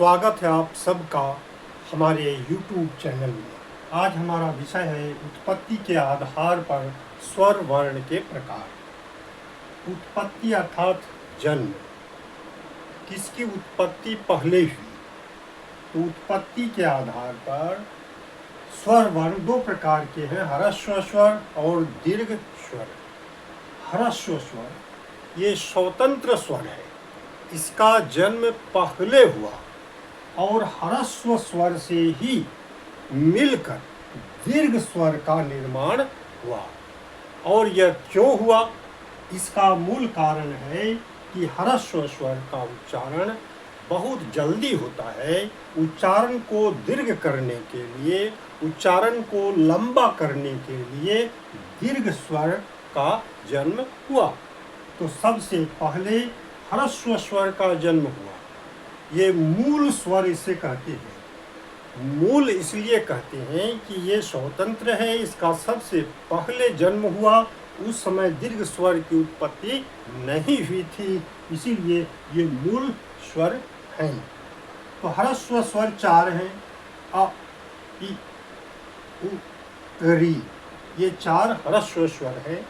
स्वागत है आप सबका हमारे YouTube चैनल में। आज हमारा विषय है उत्पत्ति के आधार पर स्वर वर्ण के प्रकार। उत्पत्ति अर्थात जन्म। किसकी उत्पत्ति पहले हुई? तो उत्पत्ति के आधार पर स्वर वर्ण दो प्रकार के हैं, ह्रस्व स्वर और दीर्घ स्वर। ह्रस्व स्वर ये स्वतंत्र स्वर है, इसका जन्म पहले हुआ और ह्रस्व स्वर से ही मिलकर दीर्घ स्वर का निर्माण हुआ। और यह क्यों हुआ? इसका मूल कारण है कि ह्रस्व स्वर का उच्चारण बहुत जल्दी होता है। उच्चारण को दीर्घ करने के लिए, उच्चारण को लंबा करने के लिए दीर्घ स्वर का जन्म हुआ। तो सबसे पहले ह्रस्व स्वर का जन्म हुआ। ये मूल स्वर इसे कहते हैं। मूल इसलिए कहते हैं कि ये स्वतंत्र है, इसका सबसे पहले जन्म हुआ। उस समय दीर्घ स्वर की उत्पत्ति नहीं हुई थी, इसीलिए ये मूल स्वर हैं। तो ह्रस्व स्वर चार हैं, अ, इ, उ, री। ये चार ह्रस्व स्वर हैं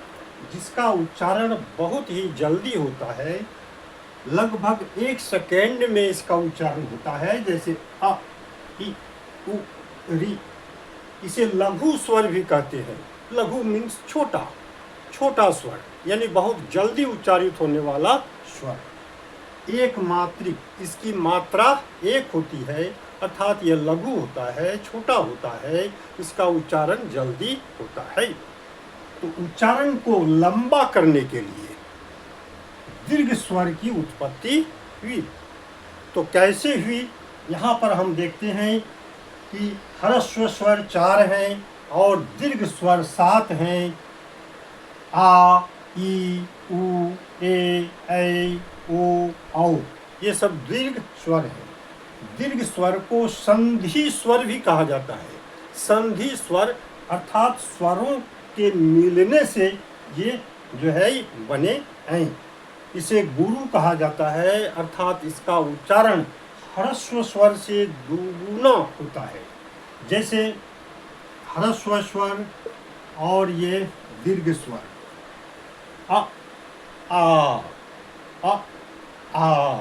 जिसका उच्चारण बहुत ही जल्दी होता है। लगभग 1 सेकेंड में इसका उच्चारण होता है, जैसे अ, इ, उ, री। इसे लघु स्वर भी कहते हैं। लघु मीन्स छोटा, छोटा स्वर, यानी बहुत जल्दी उच्चारित होने वाला स्वर। एक मात्रिक, इसकी मात्रा एक होती है, अर्थात यह लघु होता है, छोटा होता है, इसका उच्चारण जल्दी होता है। तो उच्चारण को लंबा करने के लिए दीर्घ स्वर की उत्पत्ति हुई। तो कैसे हुई? यहाँ पर हम देखते हैं कि ह्रस्व स्वर 4 हैं और दीर्घ स्वर 7 हैं। आ, ई, उ, ए, ऐ, ओ, औ, ये सब दीर्घ स्वर हैं। दीर्घ स्वर को संधि स्वर भी कहा जाता है। संधि स्वर अर्थात स्वरों के मिलने से ये जो है बने हैं। इसे गुरु कहा जाता है, अर्थात इसका उच्चारण ह्रस्व स्वर से दुगुना होता है। जैसे ह्रस्व स्वर और ये दीर्घ स्वर अ, आ, अ, आ,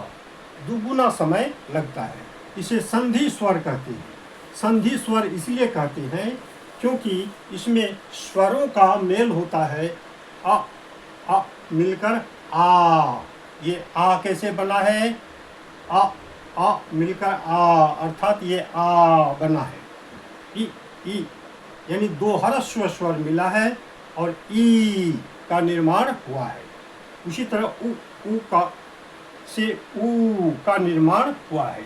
दुगुना समय लगता है। इसे संधि स्वर कहते हैं। संधि स्वर इसलिए कहते हैं क्योंकि इसमें स्वरों का मेल होता है। अ मिलकर आ। ये आ कैसे बना है? अ मिलकर आ, अर्थात ये आ बना है। ई यानी दो ह्रस्व स्वर मिला है और ई का निर्माण हुआ है। उसी तरह उ का से ऊ का निर्माण हुआ है।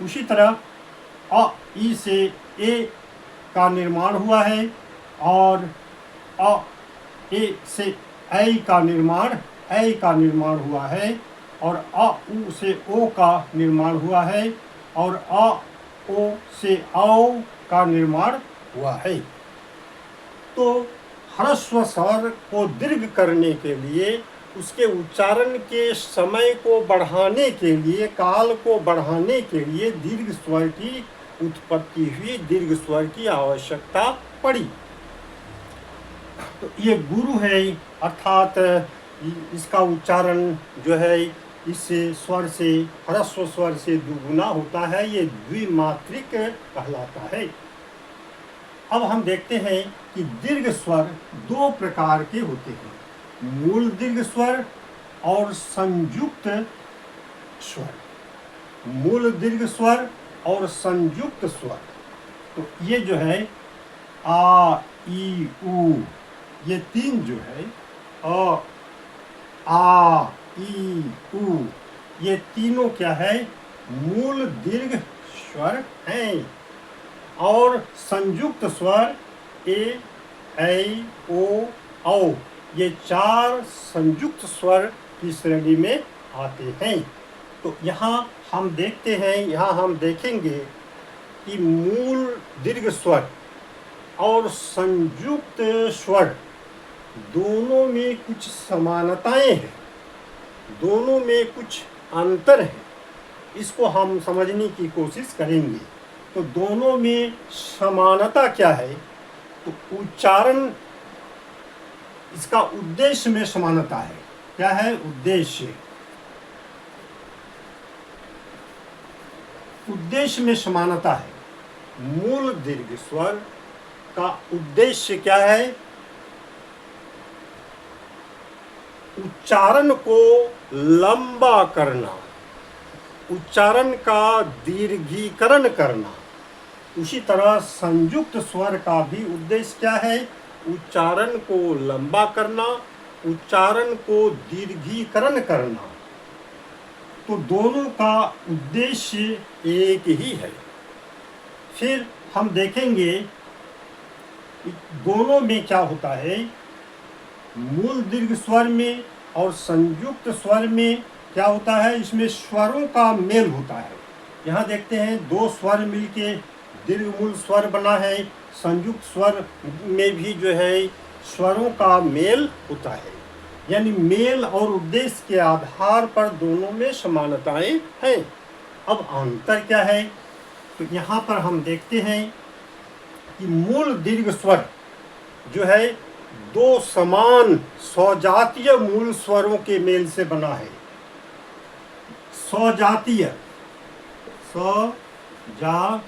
उसी तरह अ ई से ए का निर्माण हुआ है और अ ए से ऐ का निर्माण हुआ है और अ उ से ओ का निर्माण हुआ है और अ ओ से औ का निर्माण हुआ है। तो ह्रस्व स्वर को दीर्घ करने के लिए, उसके उच्चारण के समय को बढ़ाने के लिए, काल को बढ़ाने के लिए दीर्घ स्वर की उत्पत्ति हुई, दीर्घ स्वर की आवश्यकता पड़ी। तो ये गुरु है, अर्थात इसका उच्चारण जो है इस स्वर से, ह्रस्व स्वर से दुगुना होता है। ये द्विमात्रिक कहलाता है। अब हम देखते हैं कि दीर्घ स्वर दो प्रकार के होते हैं, मूल दीर्घ स्वर और संयुक्त स्वर। मूल दीर्घ स्वर और संयुक्त स्वर। तो ये जो है आ, ई, उ, ये तीन जो है अ, आ, ई, उ, ये तीनों क्या है? मूल दीर्घ स्वर हैं। और संयुक्त स्वर ए, ऐ, ओ, औ, ये चार संयुक्त स्वर की श्रेणी में आते हैं। तो यहाँ हम देखते हैं, यहाँ हम देखेंगे कि मूल दीर्घ स्वर और संयुक्त स्वर दोनों में कुछ समानताएं हैं, दोनों में कुछ अंतर है। इसको हम समझने की कोशिश करेंगे। तो दोनों में समानता क्या है? तो उच्चारण, इसका उद्देश्य में समानता है। क्या है उद्देश्य? उद्देश्य में समानता है। मूल दीर्घ स्वर का उद्देश्य क्या है? उच्चारण को लंबा करना, उच्चारण का दीर्घीकरण करना। उसी तरह संयुक्त स्वर का भी उद्देश्य क्या है? उच्चारण को लंबा करना, उच्चारण को दीर्घीकरण करना। तो दोनों का उद्देश्य एक ही है। फिर हम देखेंगे दोनों में क्या होता है। मूल दीर्घ स्वर में और संयुक्त स्वर में क्या होता है? इसमें स्वरों का मेल होता है। यहाँ देखते हैं दो स्वर मिलके दीर्घ मूल स्वर बना है। संयुक्त स्वर में भी जो है स्वरों का मेल होता है। यानी मेल और उद्देश्य के आधार पर दोनों में समानताएं हैं। अब अंतर क्या है? तो यहाँ पर हम देखते हैं कि मूल दीर्घ स्वर जो है दो समान सजातीय मूल स्वरों के मेल से बना है। सजातीय, सजातीय,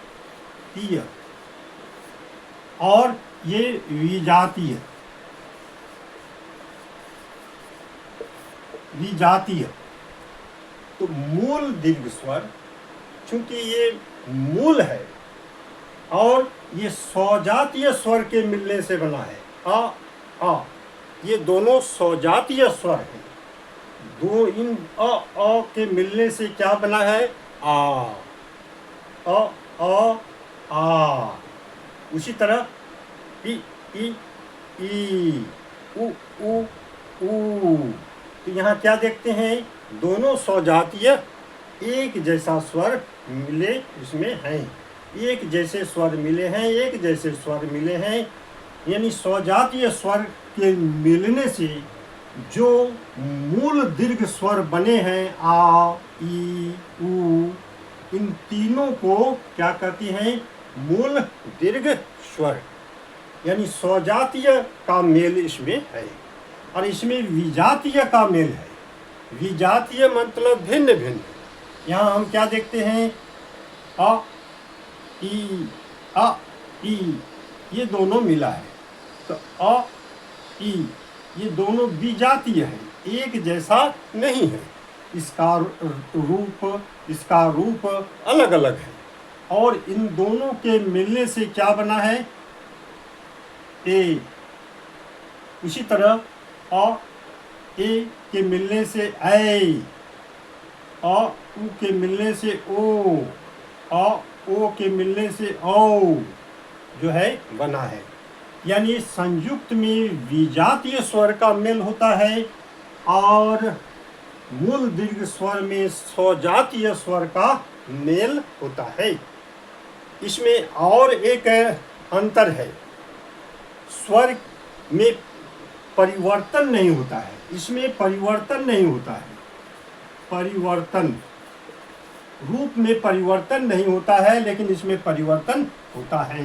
और ये विजातीय, विजातीय। तो मूल दीर्घ स्वर चूंकि ये मूल है और ये सजातीय स्वर के मिलने से बना है। आ, ये दोनों सजातीय स्वर हैं। दो इन अ के मिलने से क्या बना है? आ, आ। उसी तरह ई, उ, ऊ। तो यहाँ क्या देखते हैं? दोनों सजातीय एक जैसा स्वर मिले इसमें हैं। एक जैसे स्वर मिले हैं, एक जैसे स्वर मिले हैं। यानी सजातीय स्वर के मिलने से जो मूल दीर्घ स्वर बने हैं आ, ई, उ, इन तीनों को क्या कहती हैं? मूल दीर्घ स्वर। यानी सजातीय का मेल इसमें है और इसमें विजातीय का मेल है। विजातीय मतलब भिन्न भिन्न। यहाँ हम क्या देखते हैं? अ, ई, ये दोनों मिला है। तो अ, ई, ये दोनों विजातीय है, एक जैसा नहीं है। इसका रूप अलग अलग है। और इन दोनों के मिलने से क्या बना है? ए। उसी तरह अ, ए के मिलने से ऐ, अ, उ के मिलने से ओ, अ, ओ के मिलने से औ जो है बना है। यानी संयुक्त में विजातीय स्वर का मेल होता है और मूल दीर्घ स्वर में सजातीय स्वर का मेल होता है। इसमें और एक अंतर है, स्वर में परिवर्तन नहीं होता है। इसमें परिवर्तन नहीं होता है। परिवर्तन, रूप में परिवर्तन नहीं होता है, लेकिन इसमें परिवर्तन होता है।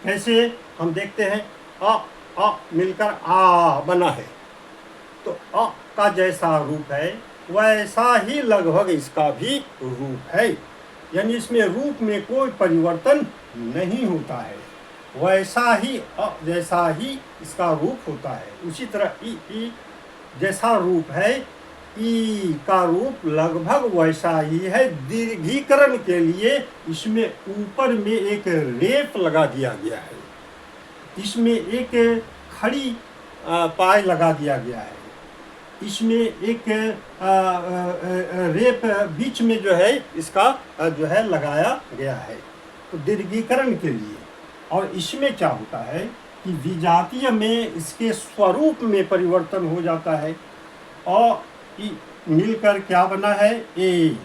कैसे? हम देखते हैं अ मिलकर आ बना है। तो अ का जैसा रूप है वैसा ही लगभग इसका भी रूप है। यानी इसमें रूप में कोई परिवर्तन नहीं होता है। वैसा ही अ जैसा ही इसका रूप होता है। उसी तरह ई जैसा रूप है, ई का रूप लगभग वैसा ही है। दीर्घीकरण के लिए इसमें ऊपर में एक रेप लगा दिया गया है। इसमें एक खड़ी पाय लगा दिया गया है। इसमें एक रेप बीच में जो है इसका जो है लगाया गया है, तो दीर्घीकरण के लिए। और इसमें क्या होता है कि विजातीय में इसके स्वरूप में परिवर्तन हो जाता है। और मिलकर क्या बना है? ए।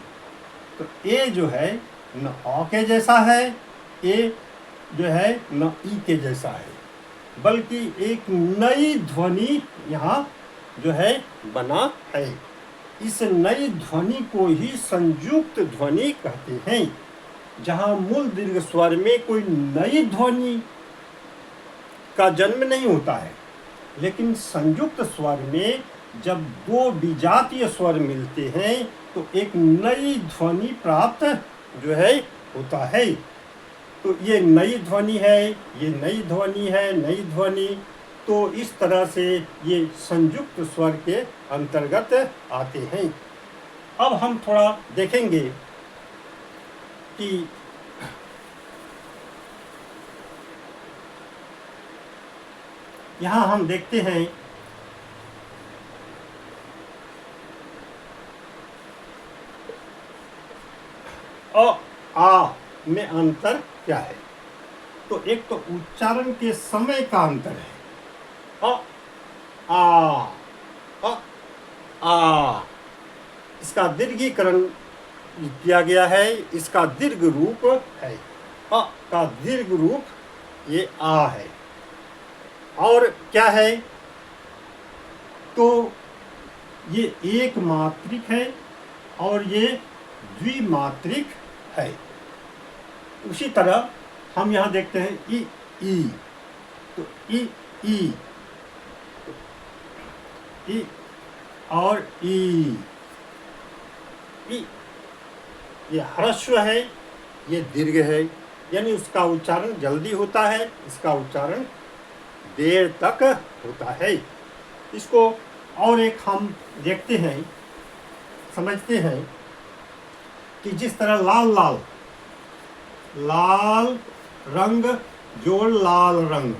तो ए जो है न अ के जैसा है, ए जो है न ई के जैसा है, बल्कि एक नई ध्वनि यहाँ जो है बना है। इस नई ध्वनि को ही संयुक्त ध्वनि कहते हैं। जहाँ मूल दीर्घ स्वर में कोई नई ध्वनि का जन्म नहीं होता है, लेकिन संयुक्त स्वर में जब दो विजातीय स्वर मिलते हैं तो एक नई ध्वनि प्राप्त जो है होता है। तो ये नई ध्वनि है, ये नई ध्वनि है, नई ध्वनि। तो इस तरह से ये संयुक्त स्वर के अंतर्गत आते हैं। अब हम थोड़ा देखेंगे कि यहाँ हम देखते हैं अ आ में अंतर क्या है। तो एक तो उच्चारण के समय का अंतर है। अ आ अ आ, इसका दीर्घीकरण किया गया है, इसका दीर्घ रूप है। अ का दीर्घ रूप ये आ है। और क्या है, तो ये एक मात्रिक है और ये द्विमात्रिक है। उसी तरह हम यहाँ देखते हैं ई, तो ई और ई, ये ह्रस्व है, ये दीर्घ है, यानी उसका उच्चारण जल्दी होता है, इसका उच्चारण देर तक होता है। इसको और एक हम देखते हैं, समझते हैं कि जिस तरह लाल रंग जोड़ लाल रंग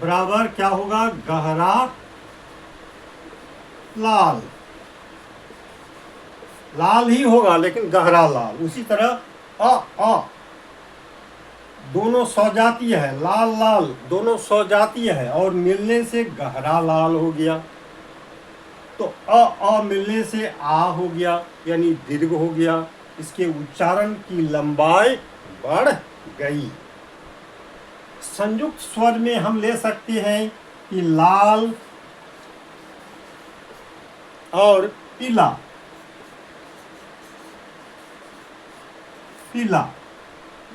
बराबर क्या होगा, गहरा लाल ही होगा लेकिन गहरा लाल। उसी तरह अ दोनों सजातीय है, लाल दोनों सजातीय है और मिलने से गहरा लाल हो गया। तो अ मिलने से आ हो गया, यानी दीर्घ हो गया। इसके उच्चारण की लंबाई बढ़ गई। संयुक्त स्वर में हम ले सकते हैं कि लाल और पीला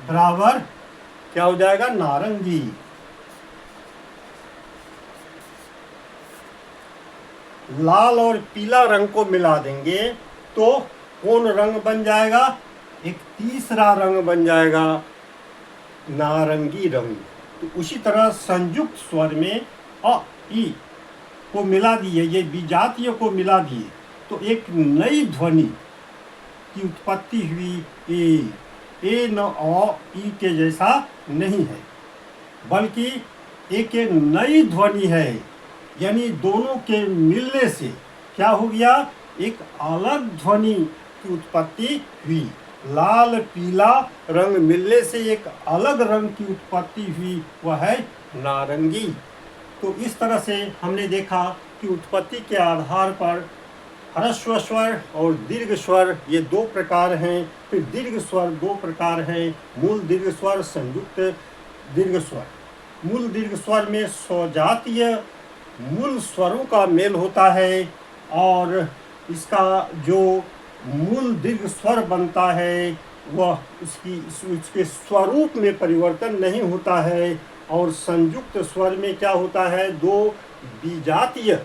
बराबर क्या हो जाएगा, नारंगी। लाल और पीला रंग को मिला देंगे तो कौन रंग बन जाएगा, एक तीसरा रंग बन जाएगा, नारंगी रंग। तो उसी तरह संयुक्त स्वर में अ ई को मिला दिए, ये विजातीय को मिला दिए तो एक नई ध्वनि की उत्पत्ति हुई। ए न अ ई के जैसा नहीं है, बल्कि एक नई ध्वनि है, यानी दोनों के मिलने से क्या हो गया, एक अलग ध्वनि की उत्पत्ति हुई। लाल पीला रंग मिलने से एक अलग रंग की उत्पत्ति हुई, वह है नारंगी। तो इस तरह से हमने देखा कि उत्पत्ति के आधार पर ह्रस्व स्वर और दीर्घ स्वर ये दो प्रकार हैं। फिर दीर्घ स्वर दो प्रकार हैं, मूल दीर्घ स्वर, संयुक्त दीर्घ स्वर। मूल दीर्घ स्वर में स्वजातीय मूल स्वरों का मेल होता है और इसका जो मूल दीर्घ स्वर बनता है वह उसके स्वरूप में परिवर्तन नहीं होता है। और संयुक्त स्वर में क्या होता है, दो विजातीय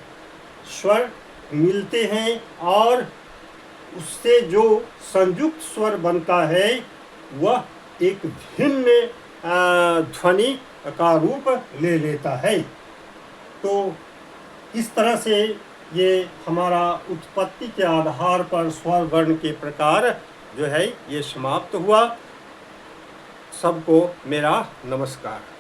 स्वर मिलते हैं और उससे जो संयुक्त स्वर बनता है वह एक भिन्न ध्वनि का रूप ले लेता है। तो इस तरह से ये हमारा उत्पत्ति के आधार पर स्वर वर्ण के प्रकार जो है ये समाप्त हुआ। सबको मेरा नमस्कार।